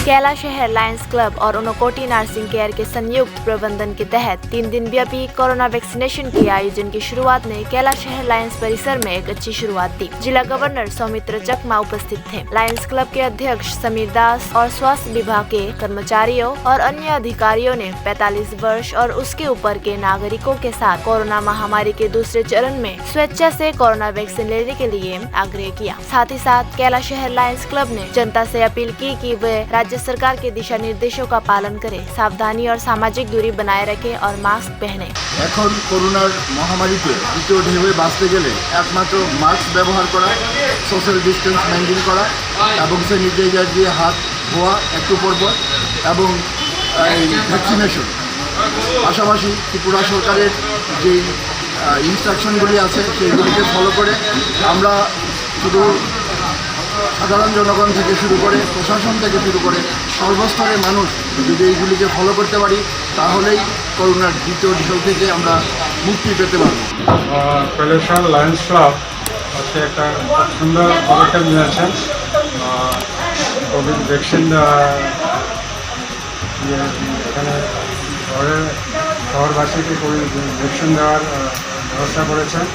Kailashahar Lions club और Unakoti nursing care के संयुक्त प्रबंधन के तहत 3 दिन व्यापी कोरोना वैक्सीनेशन के आयोजन की शुरुआत ने कैलाशहर लायंस परिसर में एक अच्छी शुरुआत दी। जिला गवर्नर सौमित्र चकमा उपस्थित थे। लायंस क्लब के अध्यक्ष समीर दास और स्वास्थ्य विभाग के कर्मचारियों और अन्य अधिकारियों ने 45 वर्ष और उसके ऊपर के नागरिकों के साथ कोरोना महामारी के दूसरे चरण में स्वेच्छा से कोरोना वैक्सीन लेने के लिए आग्रह किया। साथ ही साथ कैलाशहर लायंस क्लब ने जनता से अपील की कि वे राज्य सरकार के दिशा निर्देशों का पालन करें, सावधानी और सामाजिक दूरी बनाए रखें और मास्क पहने। এখন করোনার মহামারীতে দ্বিতীয় ঢেউয়ে বাঁচতে গেলে একমাত্র মাস্ক ব্যবহার করা, সোশ্যাল ডিস্টেন্স মেনটেন করা এবং স্যানিটাইজার দিয়ে হাত ধোয়া একটু পর এবং ভ্যাকসিনেশন। পাশাপাশি ত্রিপুরা সরকারের যেই ইনস্ট্রাকশনগুলি আছে সেইগুলিকে ফলো করে আমরা শুধু সাধারণ জনগণ থেকে শুরু করে প্রশাসন থেকে শুরু করে সর্বস্তরের মানুষ যদি এইগুলিকে ফলো করতে পারি তাহলেই করোনার দ্বিতীয় ঢেউ থেকে আমরা মুক্তি পেতে পারব। কৈলাসহর লায়ন্স ক্লাব হচ্ছে একটা সুন্দর পদক্ষেপ নিয়েছেন। কোভিড ভ্যাকসিন এখানে শহরবাসীকে কোভিড ভ্যাকসিন দেওয়ার ব্যবস্থা করেছেন।